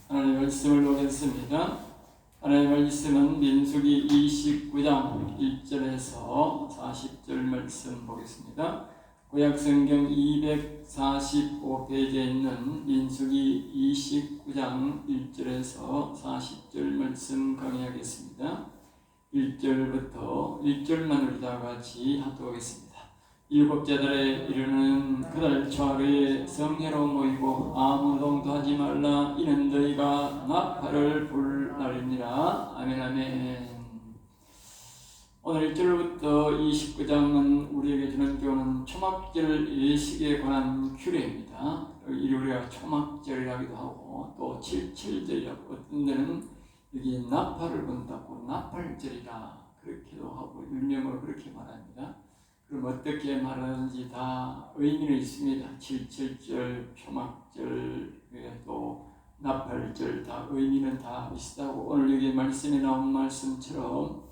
하나님의 말씀을 보겠습니다. 하나님의 말씀은 민수기 29장 1절에서 40절 말씀 보겠습니다. 구약성경 245페이지에 있는 민수기 29장 1절에서 40절 말씀 강의하겠습니다. 1절부터 1절만 우리 다 같이 합독하겠습니다. 일곱째 달에 이르는 그달 초하루에 성회로 모이고 아무 노동도 하지 말라. 이는 너희가 나팔을 불 날이니라. 아멘 아멘. 오늘 1절부터 29장은 우리에게 주는 교훈은 초막절 예식에 관한 규례입니다. 우리가 초막절이라기도 하고 또 77절이라고, 어떤 데는 여기 나팔을 분다고 나팔절이라 그렇게도 하고 일명으로 그렇게 말합니다. 그럼 어떻게 말하는지 다 의미는 있습니다. 77절, 초막절, 또 나팔절, 다 의미는 다 비슷하고, 오늘 여기 말씀에 나온 말씀처럼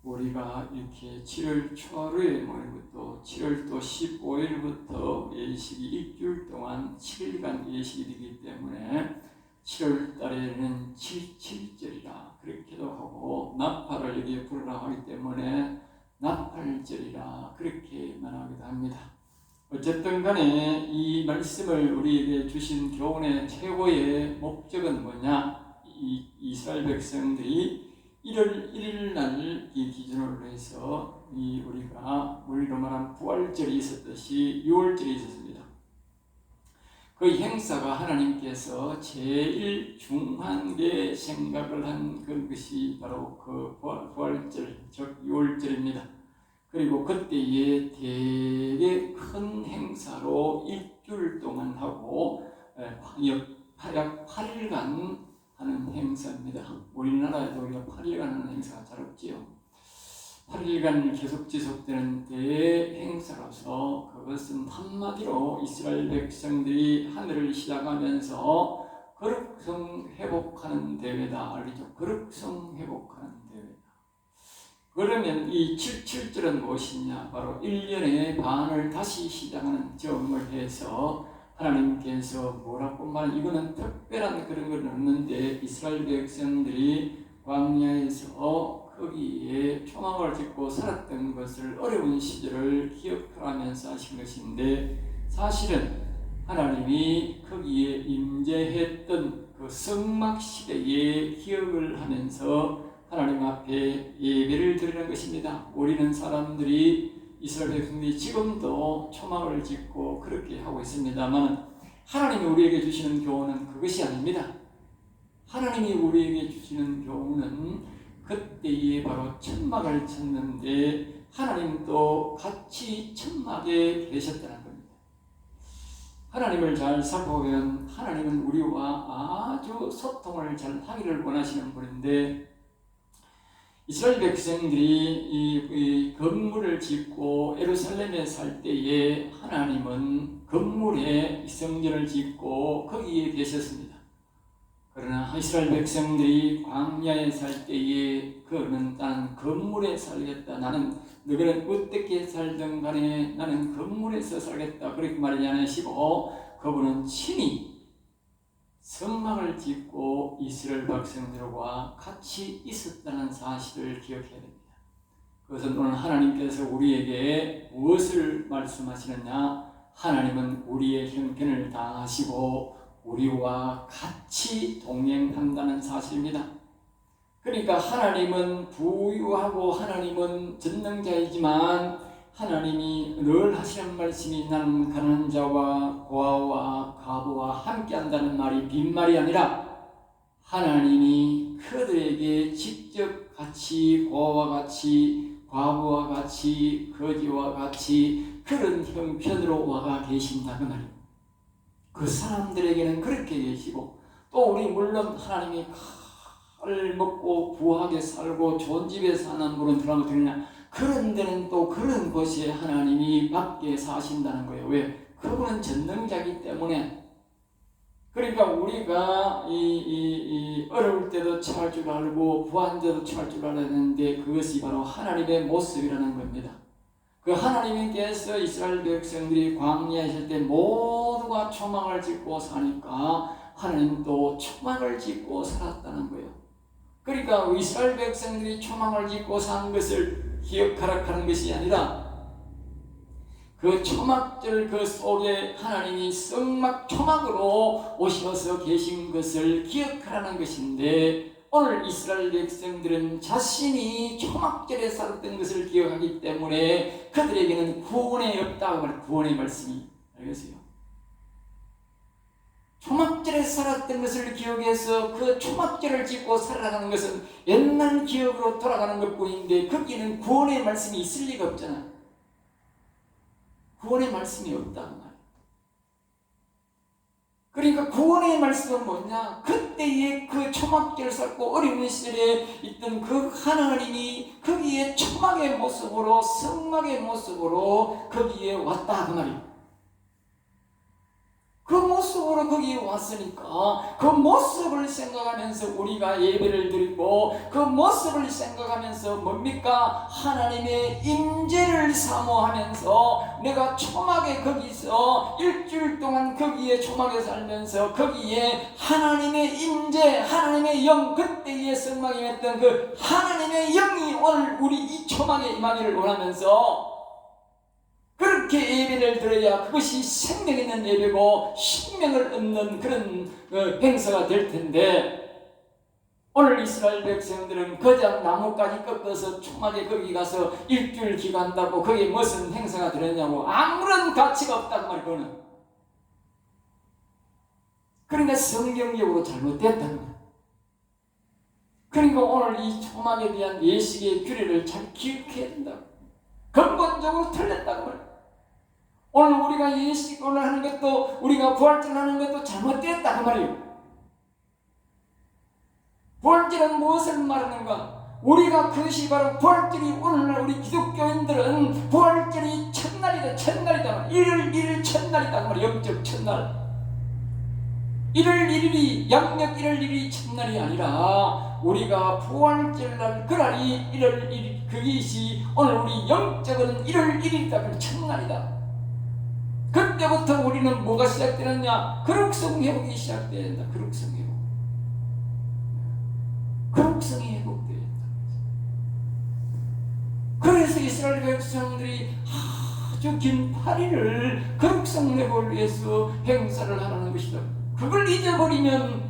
우리가 이렇게 7월 초하루에 모이고 또 7월 또 15일부터 예식이 일주일 동안 7일간 예식이 되기 때문에 7월 달에는 77절이라 그렇게도 하고, 나팔을 여기에 부르라 하기 때문에 나팔절이라 그렇게 말하기도 합니다. 어쨌든 간에 이 말씀을 우리에게 주신 교훈의 최고의 목적은 뭐냐? 이스라엘 백성들이 1월 1일 날 이 기준으로 해서 우리가 우리로 말하는 부활절이 있었듯이 6월절이 있었습니다. 그 행사가 하나님께서 제일 중요하게 생각을 한 그것이 바로 그 부활절, 즉 6월절입니다. 그리고 그때에 되게 큰 행사로 일주일 동안 하고 약 8일간 하는 행사입니다. 우리나라에도 우리가 8일간 하는 행사가 잘 없지요. 8일간 계속 지속되는 대행사로서 그것은 한마디로 이스라엘 백성들이 하늘을 시작하면서 거룩성 회복하는 대회다. 알겠죠? 거룩성 회복하는 대회다. 그러면 이 77절은 무엇이냐? 바로 1년의 반을 다시 시작하는 점을 해서 하나님께서 뭐라고 이거는 특별한 그런 건 없는데, 이스라엘 백성들이 광야에서 거기에 초막을 짓고 살았던 것을 어려운 시절을 기억하면서 하신 것인데, 사실은 하나님이 거기에 임재했던 그 성막 시대의 기억을 하면서 하나님 앞에 예배를 드리는 것입니다. 우리는 사람들이, 이스라엘 백성들이 지금도 초막을 짓고 그렇게 하고 있습니다만, 하나님이 우리에게 주시는 교훈은 그것이 아닙니다. 하나님이 우리에게 주시는 교훈은 그때에 바로 천막을 쳤는데 하나님도 같이 천막에 계셨다는 겁니다. 하나님을 잘 살펴보면 하나님은 우리와 아주 소통을 잘 하기를 원하시는 분인데, 이스라엘 백성들이 이 건물을 짓고 예루살렘에 살 때에 하나님은 건물에 성전을 짓고 거기에 계셨습니다. 그러나 이스라엘 백성들이 광야에 살 때에 그는 나는 건물에 살겠다. 너희는 어떻게 살든 간에 나는 건물에서 살겠다. 그렇게 말하지 않으시고 그분은 친히 성막을 짓고 이스라엘 백성들과 같이 있었다는 사실을 기억해야 됩니다. 그것은 오늘 하나님께서 우리에게 무엇을 말씀하시느냐? 하나님은 우리의 형편을 다 아시고 우리와 같이 동행한다는 사실입니다. 그러니까 하나님은 부유하고 하나님은 전능자이지만 하나님이 늘 하시는 말씀이 나는 가난한 자와 고아와 과부와 함께한다는 말이 빈말이 아니라 하나님이 그들에게 직접 같이 고아와 같이 과부와 같이 거지와 같이 그런 형편으로 와가 계신다 그 말입니다. 그 사람들에게는 그렇게 계시고, 또 우리 물론 하나님이 칼을 먹고 부하게 살고 좋은 집에 사는 분은 들어가면 되느냐? 그런 데는 또 그런 곳에 하나님이 밖에 사신다는 거예요. 왜? 그분은 전능자이기 때문에. 그러니까 우리가 어려울 때도 처할 줄 알고 부한 때도 처할 줄 알아야 되는데, 그것이 바로 하나님의 모습이라는 겁니다. 그 하나님께서 이스라엘 백성들이 광야에 있을 때 모두가 초막을 짓고 사니까 하나님도 초막을 짓고 살았다는 거예요. 그러니까 이스라엘 백성들이 초막을 짓고 산 것을 기억하라 하는 것이 아니라 그 초막절 그 속에 하나님이 성막 초막으로 오셔서 계신 것을 기억하라는 것인데, 오늘 이스라엘 백성들은 자신이 초막절에 살았던 것을 기억하기 때문에 그들에게는 구원이 없다고 말해요. 구원의 말씀이. 알겠어요? 초막절에 살았던 것을 기억해서 그 초막절을 짓고 살아가는 것은 옛날 기억으로 돌아가는 것뿐인데 거기는 구원의 말씀이 있을 리가 없잖아. 구원의 말씀이 없단 말이야. 그러니까 구원의 말씀은 뭐냐? 그때의 그 초막절을 쌓고 어려운 시절에 있던 그 하나님이 거기에 초막의 모습으로 성막의 모습으로 거기에 왔다 그 말이야. 그 모습으로 거기에 왔으니까 그 모습을 생각하면서 우리가 예배를 드리고 그 모습을 생각하면서 뭡니까? 하나님의 임재를 사모하면서 내가 초막에 거기서 일주일 동안 거기에 초막에 살면서 거기에 하나님의 임재, 하나님의 영, 그때의 성막에 했던 그 하나님의 영이 오늘 우리 이 초막에 임하기를 원하면서 그렇게 예배를 드려야 그것이 생명 있는 예배고 생명을 얻는 그런 행사가 될 텐데, 오늘 이스라엘 백성들은 그냥 나뭇가지 꺾어서 초막에 거기 가서 일주일 기간다고 거기에 무슨 행사가 되느냐고 아무런 가치가 없다고 말이야. 그거는 그러니까 성경적으로 잘못됐다는 거야. 그러니까 오늘 이 초막에 대한 예식의 규례를 잘 기억해야 된다고. 근본적으로 틀렸다고 말이야. 오늘 우리가 예식을 하는 것도 우리가 부활절 하는 것도 잘못됐다 그 말이에요. 부활절은 무엇을 말하는가? 우리가 그것이 바로 부활절이 오늘날 우리 기독교인들은 부활절이 첫날이다. 1월 1일 첫날이다 그 말이에요. 영적 첫날. 1월 1일이 양력 1월 1일이 첫날이 아니라 우리가 부활절날 그날이 1월 1일 그것이 오늘 우리 영적은 1월 1일이다. 첫날이다. 그때부터 우리는 뭐가 시작되느냐? 거룩성 회복이 시작돼야 된다. 거룩성 회복. 거룩성이 회복돼야 된다. 그래서 이스라엘 백성들이 아주 긴 8일을 거룩성 회복을 위해서 행사를 하라는 것이다. 그걸 잊어버리면,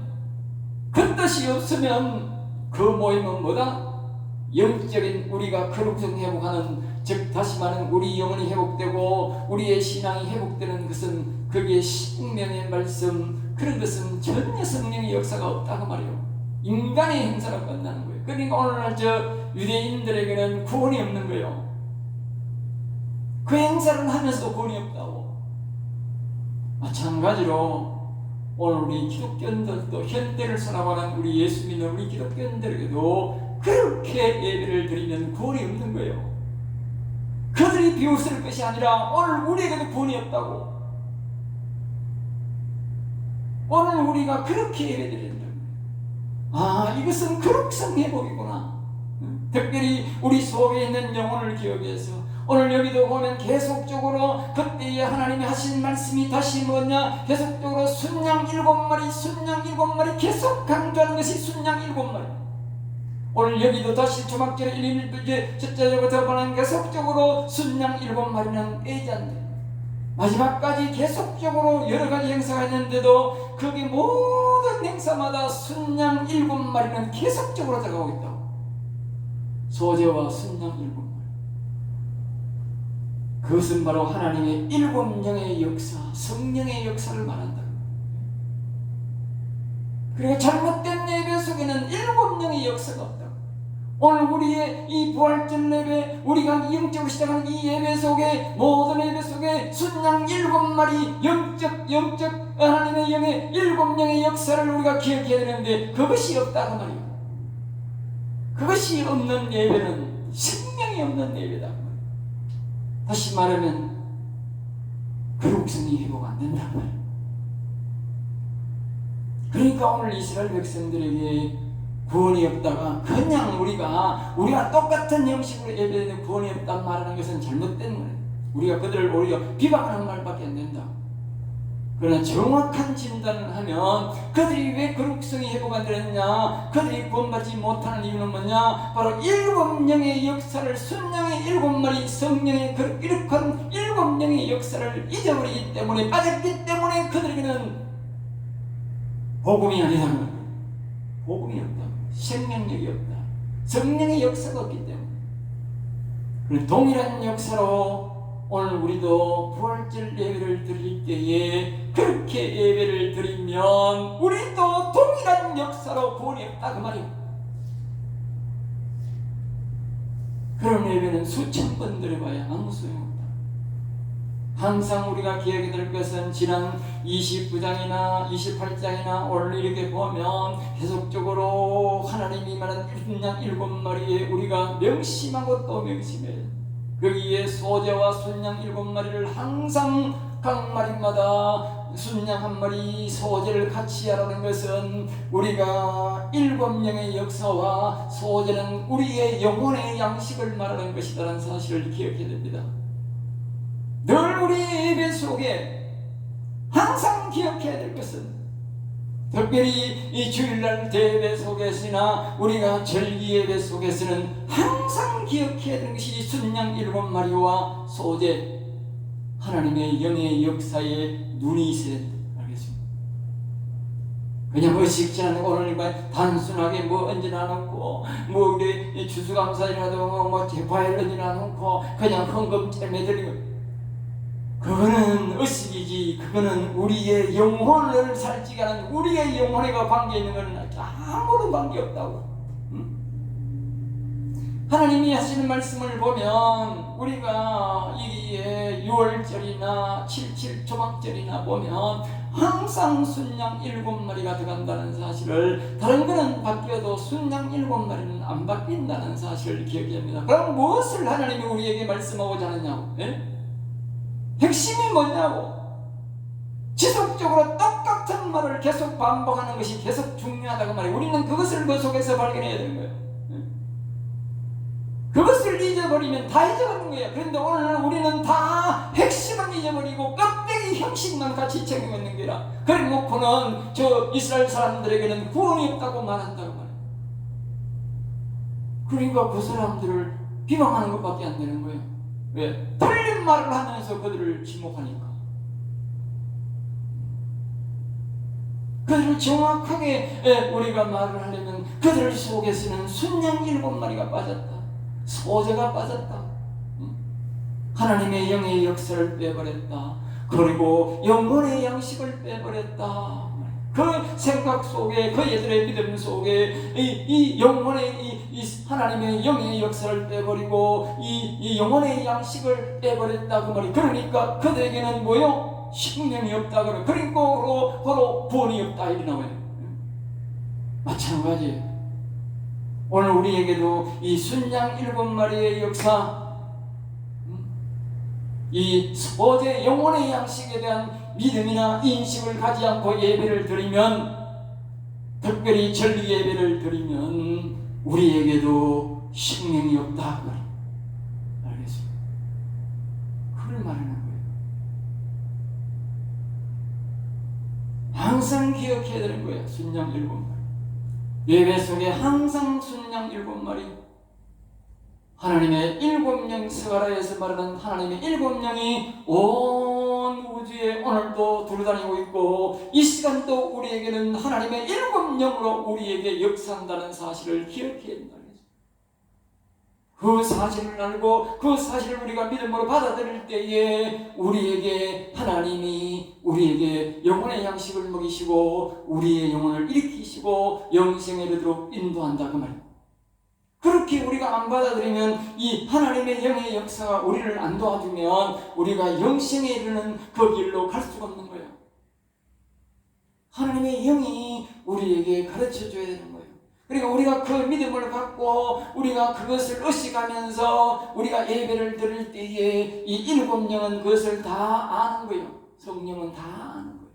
그 뜻이 없으면 그 모임은 뭐다? 영적인 우리가 거룩성 회복하는, 즉 다시 말하면 우리 영혼이 회복되고 우리의 신앙이 회복되는 것은 거기에 생명의 말씀, 그런 것은 전혀 성령의 역사가 없다고 말이에요. 인간의 행사로 끝나는 거예요. 그러니까 오늘날 저 유대인들에게는 구원이 없는 거예요. 그 행사를 하면서도 구원이 없다고. 마찬가지로 오늘 우리 기독교인들도, 현대를 살아가는 우리 예수 믿는 우리 기독교인들에게도 그렇게 예배를 드리면 구원이 없는 거예요. 그들이 비웃을 것이 아니라 오늘 우리에게도 구원이 없다고. 오늘 우리가 그렇게 예배 드린다. 이것은 거룩성 회복이구나. 특별히 우리 속에 있는 영혼을 기억해서 오늘 여기도 보면 계속적으로 그때의 하나님이 하신 말씀이 다시 뭐냐? 계속적으로 순양 7마리 계속 강조하는 것이 순양 7마리. 오늘 여기도 다시 초막절에 1일 첫째부터 보는 계속적으로 순양 7마리는 빼지 않는다. 마지막까지 계속적으로 여러 가지 행사가 있는데도 거기 모든 행사마다 순양 7마리는 계속적으로 들어가고 있다고. 소재와 순양 7마리. 그것은 바로 하나님의 7영의 역사, 성령의 역사를 말한다. 그리고 잘못된 예배 속에는 7영의 역사가 없다. 오늘 우리의 이 부활절 예배, 우리가 영적으로 시작하는 이 예배 속에, 모든 예배 속에 순양 7마리 영적 하나님의 영의 7영의 역사를 우리가 기억해야 되는데 그것이 없다고 말이에요. 그것이 없는 예배는 생명이 없는 예배다. 다시 말하면 거룩성이 회복 안 된단 말이에요. 그러니까 오늘 이스라엘 백성들에게 구원이 없다가 그냥 우리가 똑같은 형식으로 예배되는 구원이 없단 말하는 것은 잘못된 거예요. 우리가 그들을 오히려 비방하는 말밖에 안 된다. 그러나 정확한 진단을 하면 그들이 왜 거룩성이 회복 안 되느냐, 그들이 구원받지 못하는 이유는 뭐냐, 바로 7명의 역사를, 순양의 7마리 성령의 이룩한 7명의 역사를 잊어버리기 때문에, 빠졌기 때문에 그들에게는 복음이 아니라는 거예요. 복음이 없다, 생명력이 없다, 성령의 역사가 없기 때문에. 동일한 역사로 오늘 우리도 부활절 예배를 드릴 때에 그렇게 예배를 드리면 우리도 동일한 역사로 구원이 없다 그 말이에요. 그런 예배는 수천 번 드려봐야 아무 소용없다. 항상 우리가 기억해야 될 것은 지난 29장이나 28장이나 오늘 이렇게 보면 계속적으로 하나님이 말한 순양 7마리에 우리가 명심하고 또 명심해요. 거기에 소재와 순양 7마리를 항상 각 마리마다 순양 한 마리, 소재를 같이 하라는 것은 우리가 7명의 역사와 소재는 우리의 영혼의 양식을 말하는 것이라는 사실을 기억해야 됩니다. 늘 우리 예배 속에 항상 기억해야 될 것은, 특별히 이 주일날 대예배 속에서나 우리가 절기 예배 속에서는 항상 기억해야 되는 것이 순양 7마리와 소재, 하나님의 영의 역사에 눈이 있어야 된다. 알겠습니다. 그냥 의식지 않은 오늘 단순하게 뭐 언제나 놓고 뭐 우리 추수감사일이라도 뭐 과일 언제나 놓고 그냥 헌금 짤매드리고, 그거는 의식이지, 그거는 우리의 영혼을 살찌게 하는, 우리의 영혼과 관계 있는 것은 아무런 관계 없다고. 하나님이 하시는 말씀을 보면 우리가 이게 6월절이나 77 조막절이나 보면 항상 순양 7마리가 들어간다는 사실을, 다른 거는 바뀌어도 순양 7마리는 안 바뀐다는 사실을 기억해야 합니다. 그럼 무엇을 하나님이 우리에게 말씀하고자 하느냐고? 핵심이 뭐냐고? 지속적으로 똑같은 말을 계속 반복하는 것이 계속 중요하다고 말이에요. 우리는 그것을 그 속에서 발견해야 되는 거예요. 그것을 잊어버리면 다 잊어버리는 거예요. 그런데 오늘 우리는 다 핵심은 잊어버리고 껍데기 형식만 같이 챙기고 있는 거라. 그래 놓고는 저 이스라엘 사람들에게는 구원이 없다고 말한다고 말이에요. 그러니까 그 사람들을 비방하는 것밖에 안 되는 거예요. 왜? 틀린 말을 하면서 그들을 지목하니까. 그들을 정확하게 우리가 말을 하려면 그들 속에서는 순양 7마리가 빠졌다, 소재가 빠졌다, 하나님의 영의 역사를 빼버렸다, 그리고 영혼의 양식을 빼버렸다. 그 생각 속에, 그 얘들의 믿음 속에 이 영혼의 이 하나님의 영의 역사를 빼버리고 이 영혼의 양식을 빼버렸다 그 말이. 그러니까 그들에게는 뭐요? 생명이 없다 그래. 그러니까 바로 구원이 없다 이리 나와요. 마찬가지예요. 오늘 우리에게도 이 순양 7마리의 역사, 이 소재 영혼의 양식에 대한 믿음이나 인식을 가지 않고 예배를 드리면, 특별히 절기 예배를 드리면 우리에게도 생명이 없다. 알겠습니다. 그걸 말하는 거예요. 항상 기억해야 되는 거예요. 순양 7마리. 예배 속에 항상 순양 7마리, 하나님의 7명, 스가랴에서 말하는 하나님의 7명이 온 우주에 오늘도 돌아다니고 있고, 이 시간도 우리에게는 하나님의 7명으로 우리에게 역사한다는 사실을 기억해야 된다. 그 사실을 알고 그 사실을 우리가 믿음으로 받아들일 때에 우리에게 하나님이 우리에게 영혼의 양식을 먹이시고 우리의 영혼을 일으키시고 영생에 이르도록 인도한다 그 말이에요. 그렇게 우리가 안 받아들이면, 이 하나님의 영의 역사가 우리를 안 도와주면 우리가 영생에 이르는 그 길로 갈 수가 없는 거예요. 하나님의 영이 우리에게 가르쳐줘야 되는 거예요. 그러니까 우리가 그 믿음을 갖고 우리가 그것을 의식하면서 우리가 예배를 드릴 때에 이 7영은 그것을 다 아는 거예요. 성령은 다 아는 거예요.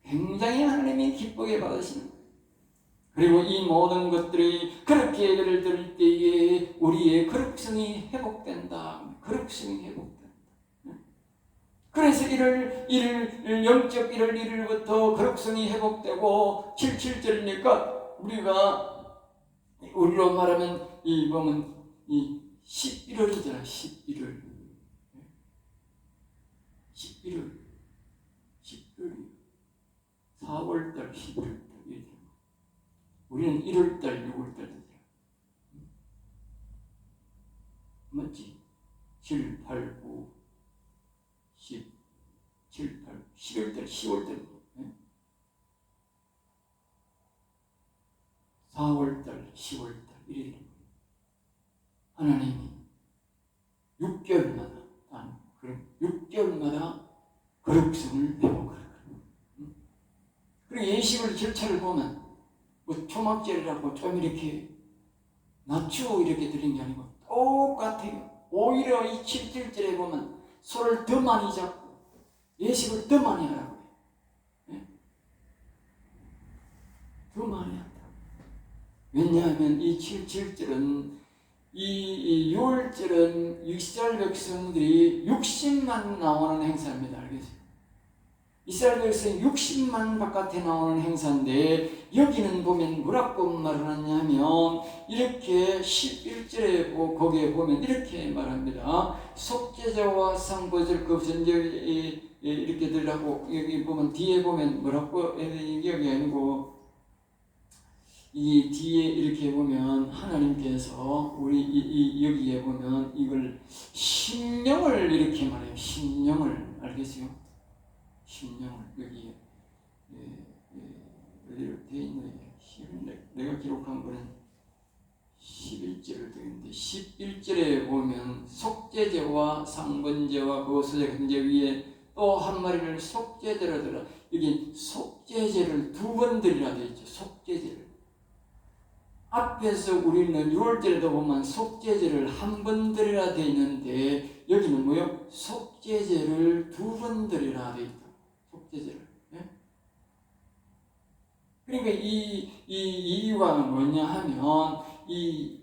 굉장히 하나님이 기쁘게 받으시는 거예요. 그리고 이 모든 것들이 그렇게 예배를 드릴 때에 우리의 거룩성이 회복된다. 거룩성이 회복된다. 그래서 영적 1월 1일부터 거룩성이 회복되고 77절이니까 우리로 말하면 이 보면 이 11월이잖아. 11월 4월달 11월달 우리는 1월달 6월달 되잖아. 맞지? 7, 8, 9, 10, 7, 8, 11월달 10월달 4월달 10월달 이래. 하나님이 6개월마다 그럼 6개월마다 거룩성을 회복하라. 그리고 예식을 절차를 보면 뭐 초막절이라고 좀 이렇게 낮추고 이렇게 드린 게 아니고 똑같아요. 오히려 이 7절에 보면 손을 더 많이 잡고 예식을 더 많이 하라고 해요. 더 많이 한다. 왜냐하면 이 7절은 이 6월절은 이스라엘 백성들이 60만 나오는 행사입니다. 알겠어요? 이스라엘 백성이 60만 바깥에 나오는 행사인데 여기는 보면 뭐라고 말을 하냐면 이렇게 11절에 거기에 보면 이렇게 말합니다. 속죄제와 상보절 그 전제 이렇게 들라고 여기 보면 뒤에 보면 뭐라고 여기 아니고 이 뒤에 이렇게 보면 하나님께서 우리 여기에 보면 이걸 심령을 이렇게 말해요. 심령을 알겠어요? 심령을 여기에 어디로 되어 있는데 내가 기록한 거는 11절을 되는데 11절에 보면 속죄제와 상번제와 거수제 근제 위에 또 한 마리를 속죄제로 들어 여기 속죄제를 2번 드리라 되어 있죠. 속죄제를 앞에서 우리는 6월절에도 보면 속죄제를 1번 드리라 되어 있는데 여기는 뭐요? 속죄제를 2번 드리라 되어 있다. 속죄제를. 예? 그러니까 이 이유가 뭐냐 하면 이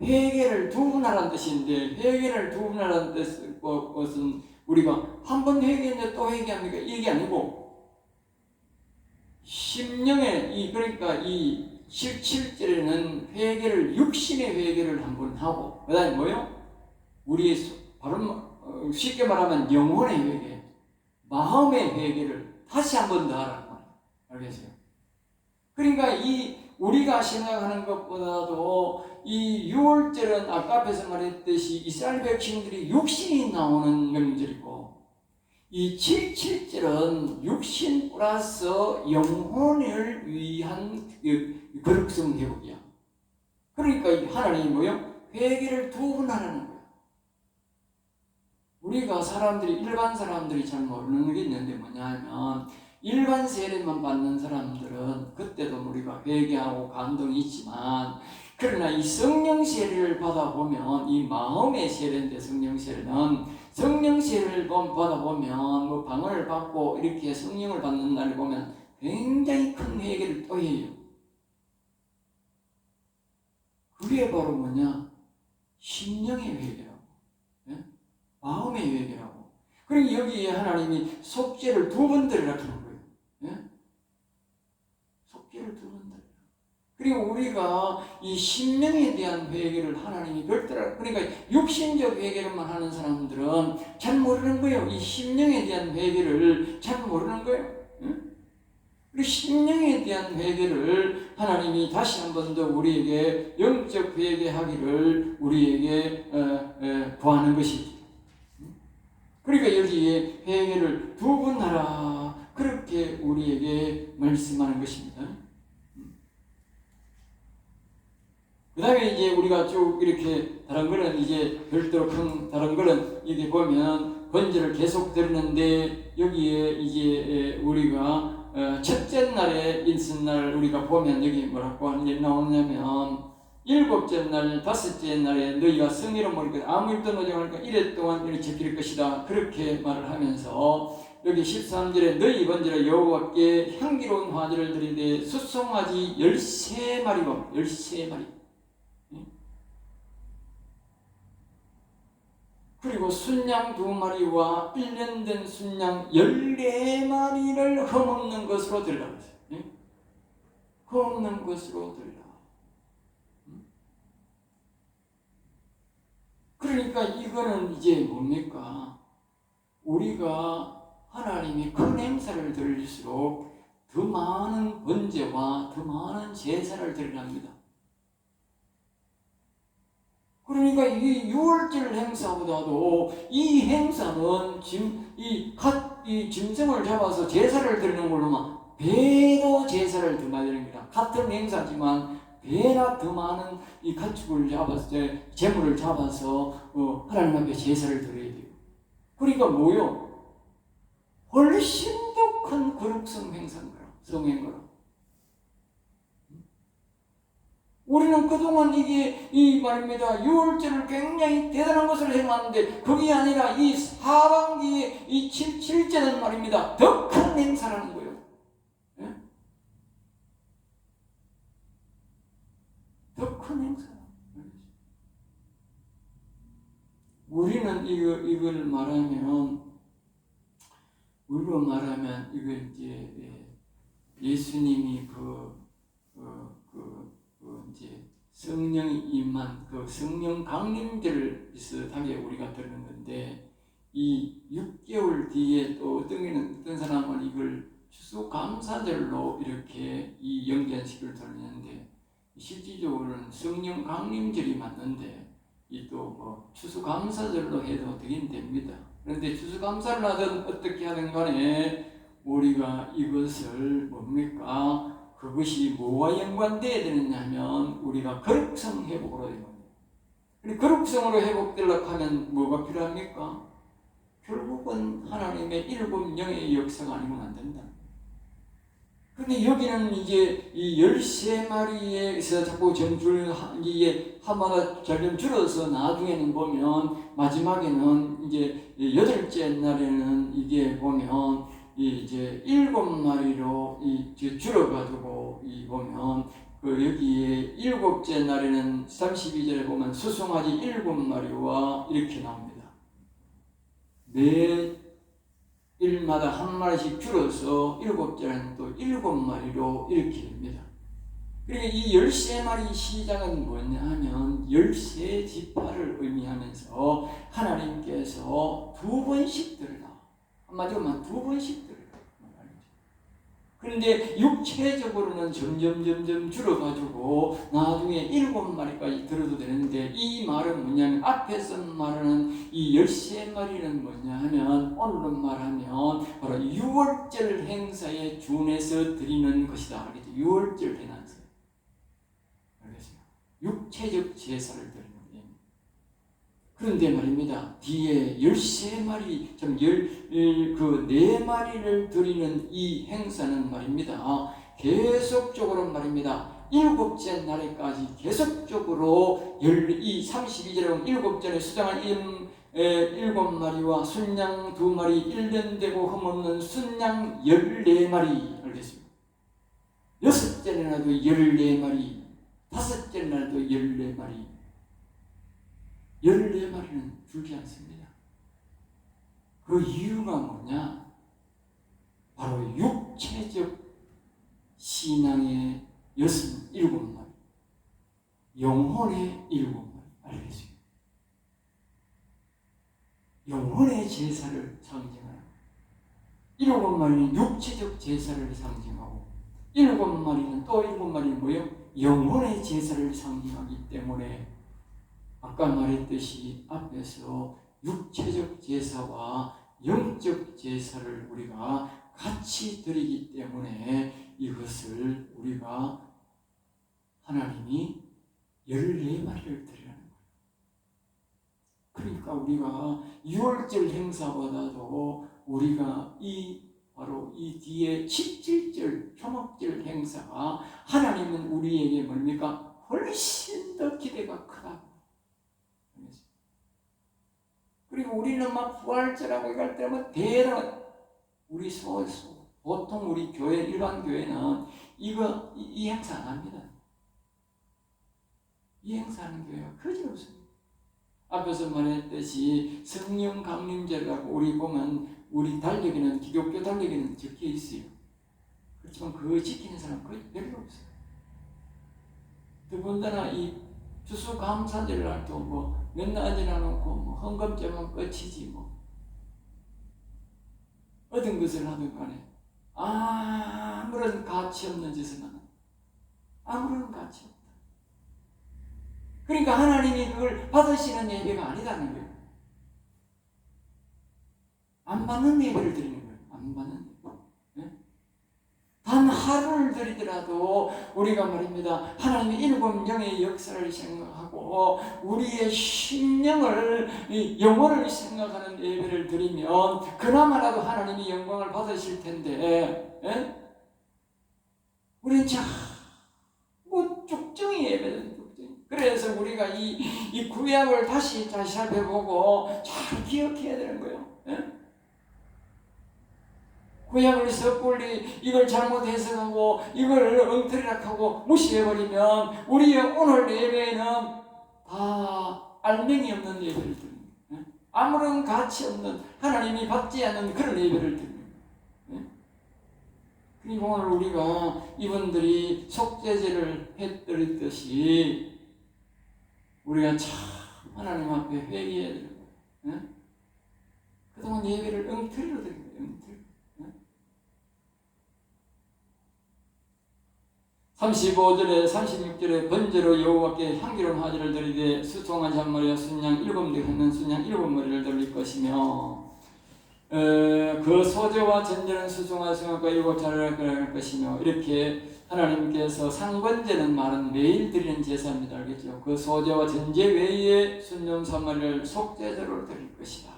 회개를 2번 하라는 뜻인데 회개를 2번 하라는 것은 우리가 한 번 회개했는데 또 회개합니까? 이게 아니고 심령의 그러니까 이 17절에는 회개를 육신의 회개를 한번 하고 그 다음에 뭐요? 우리의 바로 쉽게 말하면 영혼의 회개 마음의 회개를 다시 한 번 더 하라는 거예요. 알겠어요? 그러니까 우리가 생각하는 것보다도 이 6월절은 아까 앞에서 말했듯이 이스라엘 백성들이 육신이 나오는 명절이고 이 77절은 육신 플러스 영혼을 위한 거룩성 회복이야. 그러니까 하나님이 뭐요? 회개를 2번 하라는 거야. 우리가 일반 사람들이 잘 모르는 게 있는데 뭐냐면 일반 세례만 받는 사람들은 그때도 우리가 회개하고 감동이 있지만 그러나 이 성령 세례를 받아보면 이 마음의 세례인데 성령 세례는 성령 세례를 받아보면 뭐 방언을 받고 이렇게 성령을 받는 날을 보면 굉장히 큰 회개를 또 해요. 그게 바로 뭐냐? 심령의 회개라고. 예? 마음의 회개라고. 그리고 여기에 하나님이 속죄를 2번 드리라 하는 거예요. 예? 속죄를 2번 드리라. 그리고 우리가 이 심령에 대한 회개를 하나님이 별도로 그러니까 육신적 회개를만 하는 사람들은 잘 모르는 거예요. 이 심령에 대한 회개를 잘 모르는 거예요. 예? 우리 심령에 대한 회개를 하나님이 다시 한 번 더 우리에게 영적 회개하기를 우리에게 구하는 것이죠. 그러니까 여기에 회개를 2번 하라 그렇게 우리에게 말씀하는 것입니다. 그 다음에 이제 우리가 쭉 이렇게 다른 거는 이제 별도로 큰 다른 거는 이게 보면 번제를 계속 드리는데 여기에 이제 우리가 첫째 날에 있을 우리가 보면 여기 뭐라고 나오냐면 7째 날, 5째 날에 너희가 성의로 모일 아무 일도 노지 않을까 이래 동안 이렇게 지킬 것이다 그렇게 말을 하면서 여기 13절에 너희 번제로 여호와께 향기로운 화제를 드리되 수송아지 13마리고 13마리 그리고 순양 2마리와 1년 된 순양 14마리를 흠없는 것으로 드리라고 했어요. 예? 흠없는 것으로 드리라. 그러니까 이거는 이제 뭡니까? 우리가 하나님이 큰 행사를 드릴수록 더 많은 번제와 더 많은 제사를 드리랍니다. 그러니까 이 유월절 행사보다도 이 행사는 이 짐승을 잡아서 제사를 드리는 걸로만 배도 제사를 더 많이 드립니다. 같은 행사지만 배나 더 많은 이 가축을 잡아서 제물을 잡아서 하나님 앞에 제사를 드려야 돼요. 그러니까 뭐요? 훨씬 더 큰 거룩성 행사인 거라, 성행거라. 우리는 그동안 이 말입니다. 유월절을 굉장히 대단한 것을 해왔는데 그게 아니라 이 하반기에 이 7제는 말입니다. 더 큰 행사라는 거예요. 예? 더 큰 행사. 우리는 이걸 말하면 우리로 말하면 이거 이제 예수님이 이제 성령이 임한 그 성령 강림절을 비슷하게 우리가 들은 건데 이 6개월 뒤에 또 어떤 사람은 이걸 추수감사절로 이렇게 이 영전식을 들었는데 실질적으로는 성령 강림절이 맞는데 이 또 추수감사절로 해도 되긴 됩니다. 그런데 추수감사를 하든 어떻게 하든 간에 우리가 이것을 뭡니까? 그것이 뭐와 연관되어야 되느냐면 우리가 거룩성 회복으로 되는 겁니다. 거룩성으로 회복되려고 하면 뭐가 필요합니까? 결국은 하나님의 7영의 역사가 아니면 안 된다. 그런데 여기는 이제 이 13마리에서 자꾸 이게 한마다 점점 줄어서 나중에는 보면 마지막에는 이제 8째 날에는 이게 보면 이제 7마리로 줄어가지고 보면 여기에 7째 날에는 32절에 보면 수송아지 7마리와 이렇게 나옵니다. 매 일마다 한 마리씩 줄어서 7절에는 또 7마리로 이렇게 됩니다. 그러니까 이 13마리 시작은 뭐냐 하면 13지파를 의미하면서 하나님께서 2번씩 들으라. 한마디로 말 2번씩 들으라. 그런데 육체적으로는 점점 줄어가지고 나중에 7마리까지 들어도 되는데 이 말은 뭐냐면 앞에서 말하는 이 13마리는 뭐냐 하면 오늘로 말하면 바로 유월절 행사에 준해서 드리는 것이다. 알겠죠? 유월절 행사. 알겠어요? 육체적 제사를 드리는 거예요. 그런데 말입니다. 뒤에 13마리, 좀 4마리를 드리는 이 행사는 말입니다. 계속적으로 말입니다. 7째 날에까지 계속적으로 이 32절에 7절에 수장한 7마리와 순양 2마리 1년 되고 흠없는 순양 14마리 알겠습니다. 6째 날에도 14마리 5째 날에도 14마리 14마리는 줄지 않습니다. 그 이유가 뭐냐? 바로 육체적 신앙의 7마리, 영혼의 7마리. 알겠습니다. 영혼의 제사를 상징하는 7마리는 육체적 제사를 상징하고 7마리는 또 7마리는 뭐예요? 영혼의 제사를 상징하기 때문에 아까 말했듯이 앞에서 육체적 제사와 영적 제사를 우리가 같이 드리기 때문에 이것을 우리가 하나님이 14마리를 드리라는 거예요. 그러니까 우리가 유월절 행사보다도 우리가 바로 이 뒤에 17절 초막절 행사가 하나님은 우리에게 뭡니까? 훨씬 더 기대가 크다. 그리고 우리는 막 부활절하고 할 때면 대단한 우리 보통 우리 교회 일반 교회는 이 행사 안 합니다. 이 행사하는 교회가 거지 없습니다. 앞에서 말했듯이 성령 강림절이라고 우리 보면 우리 달력에는 기독교 달력에는 적혀 있어요. 그렇지만 그거 지키는 사람 거의 별로 없어요. 더군다나 이 추수감사절날도 뭐 맨날 지나놓고 뭐 헌금죄만 끝이지 뭐 어떤 것을 하든 간에 아무런 가치 없는 짓을 하는 아무런 가치 없다. 그러니까 하나님이 그걸 받으시는 예배가 아니다는 거예요. 안 받는 예배를 드리는 거예요. 안 받는 예배. 네? 단 하루를 드리더라도 우리가 말입니다. 하나님의 일곱 영의 역사를 생각하고 우리의 심령을 영혼을 생각하는 예배를 드리면 그나마라도 하나님이 영광을 받으실 텐데 우리는 자꾸 쭉정이 예배는 그래서 우리가 이 구약을 다시 살펴보고 잘 기억해야 되는 거예요. 구약을 섣불리 이걸 잘못 해석하고 이걸 엉터리락하고 무시해버리면 우리의 오늘 예배에는 다 알맹이 없는 예배를 드립니다. 아무런 가치 없는 하나님이 받지 않는 그런 예배를 드립니다. 그리고 오늘 우리가 이분들이 속죄제를 해드렸듯이 우리가 참 하나님 앞에 회개해야 되는 거예요. 그동안 예배를 엉터리로 드린 거예요. 엉터리. 35절에 36절에 번제로 여호와께 향기로운 화제를 드리되 수송아지 한 마리와 순양 7대 하는 순양 7마리를 드릴 것이며 그 소제와 전제는 수송아지 승합과 7차례를 할 것이며 이렇게 하나님께서 상번제는 말은 매일 드리는 제사입니다. 알겠죠? 그 소제와 전제 외에 순양 3마리를 속죄제로 드릴 것이다.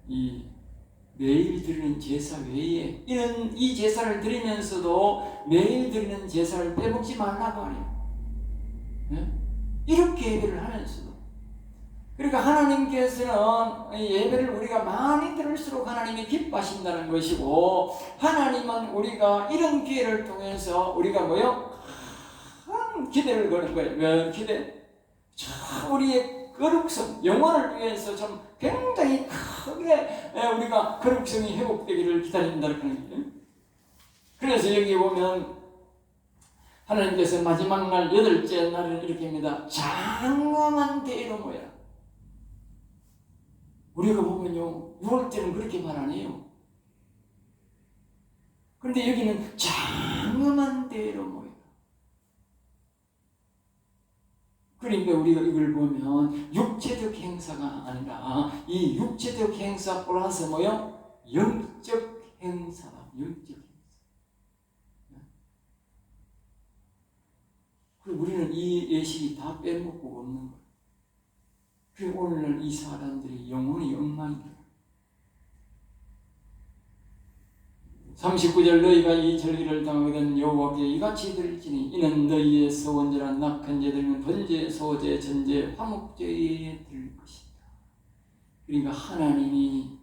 이 매일 드리는 제사 외에 이 제사를 드리면서도 매일 드리는 제사를 빼먹지 말라고 하네요. 이렇게 예배를 하면서도 그러니까 하나님께서는 예배를 우리가 많이 들을수록 하나님이 기뻐하신다는 것이고 하나님은 우리가 이런 기회를 통해서 우리가 큰 기대를 거는 거예요. 기대. 우리의 거룩성, 영혼을 위해서 좀 굉장히 크게 우리가 거룩성이 회복되기를 기다린다는 거예요. 그래서 여기 보면 하나님께서 마지막 날 8째 날을 이렇게 합니다. 장엄한 대회로 모여라. 우리가 보면요 6월째는 그렇게 말 안 해요. 그런데 여기는 장엄한 대회로 모여라. 그러니까 우리가 이걸 보면 육체적 행사가 아니라 이 육체적 행사 플러스 영적 행사다. 영적 행사. 그리고 우리는 이 예식이 다 빼먹고 없는 거예요. 그리고 오늘날 이 사람들이 영혼이 엉망이다. 39절 너희가 이 절기를 당하거든 여호와께 이같이 드릴지니 이는 너희의 서원제나 낙한 제들은 번제, 소제, 전제, 화목제에 드릴 것이다. 그러니까 하나님이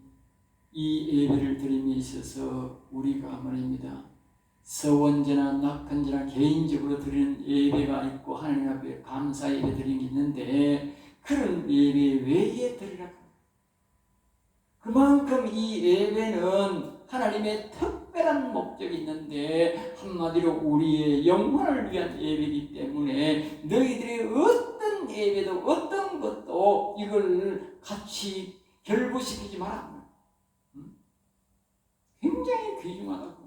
이 예배를 드림에 있어서 우리가 말입니다. 서원제나 낙한제나 개인적으로 드리는 예배가 있고 하나님 앞에 감사 예배 드리는 게 있는데 그런 예배 외에 드리라. 그만큼 이 예배는 하나님의 특별한 목적이 있는데 한마디로 우리의 영혼을 위한 예배이기 때문에 너희들이 어떤 예배도 어떤 것도 이걸 같이 결부시키지 마라. 굉장히 귀중하다고.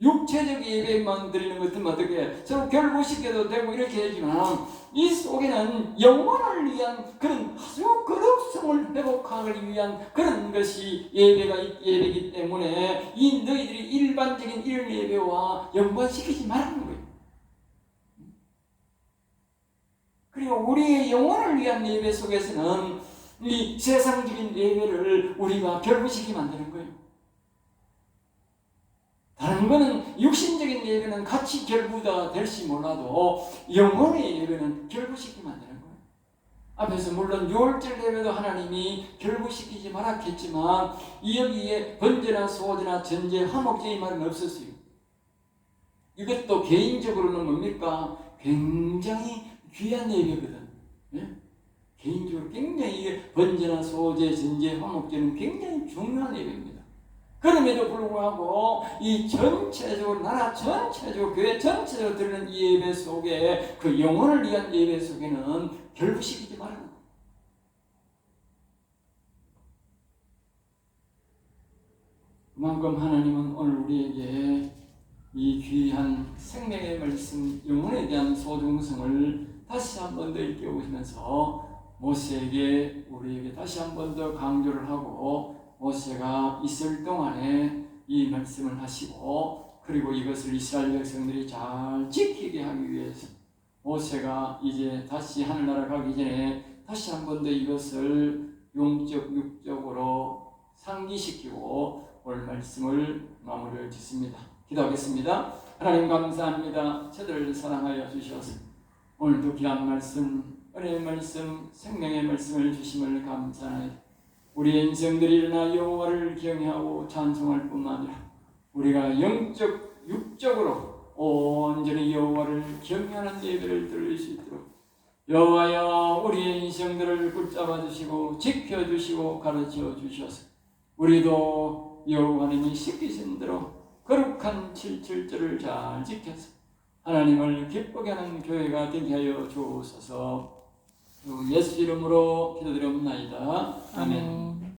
육체적 예배만 드리는 것은 어떻게 서로 결부시켜도 되고 이렇게 하지만 이 속에는 영혼을 위한 그런 아주 거룩성을 회복하기 위한 그런 것이 예배이기 때문에 이 너희들이 일반적인 이런 예배와 연관시키지 말라는 거예요. 그리고 우리의 영혼을 위한 예배 속에서는 이 세상적인 예배를 우리가 결부시키면 안 되는 거예요. 다른 거는 육신적인 예배는 같이 결부가 될지 몰라도 영혼의 예배는 결부시키면 안 되는 거예요. 앞에서 물론 6월절 예배도 하나님이 결부시키지 말았겠지만 여기에 번제나 소제나 전제, 화목제 이 말은 없었어요. 이것도 개인적으로는 뭡니까? 굉장히 귀한 예배거든. 예? 개인적으로 굉장히 이게 번제나 소제, 전제, 화목제는 굉장히 중요한 예배입니다. 그럼에도 불구하고 이 전체적으로 나라 전체적으로 교회 전체적으로 드리는 이 예배 속에 그 영혼을 위한 예배 속에는 결부시키지 말고 그만큼 하나님은 오늘 우리에게 이 귀한 생명의 말씀, 영혼에 대한 소중성을 다시 한 번 더 일깨우시면서 모세에게 우리에게 다시 한 번 더 강조를 하고 모세가 있을 동안에 이 말씀을 하시고 그리고 이것을 이스라엘 백성들이 잘 지키게 하기 위해서 모세가 이제 다시 하늘나라 가기 전에 다시 한 번 더 이것을 영적, 육적으로 상기시키고 오늘 말씀을 마무리를 짓습니다. 기도하겠습니다. 하나님 감사합니다. 저들을 사랑하여 주셔서 오늘도 귀한 말씀, 은혜의 말씀, 생명의 말씀을 주심을 감사하여 우리의 인생들이 일어나 여호와를 경외하고 찬송할 뿐만 아니라 우리가 영적, 육적으로 온전히 여호와를 경외하는 예배를 드릴 수 있도록 여호와여 우리의 인생들을 붙잡아 주시고 지켜주시고 가르쳐 주셔서 우리도 여호와님이 시키신 대로 거룩한 7.7절을 잘 지켜서 하나님을 기쁘게 하는 교회가 되게 하여 주옵소서. 예수 이름으로 기도드립니다. 아멘.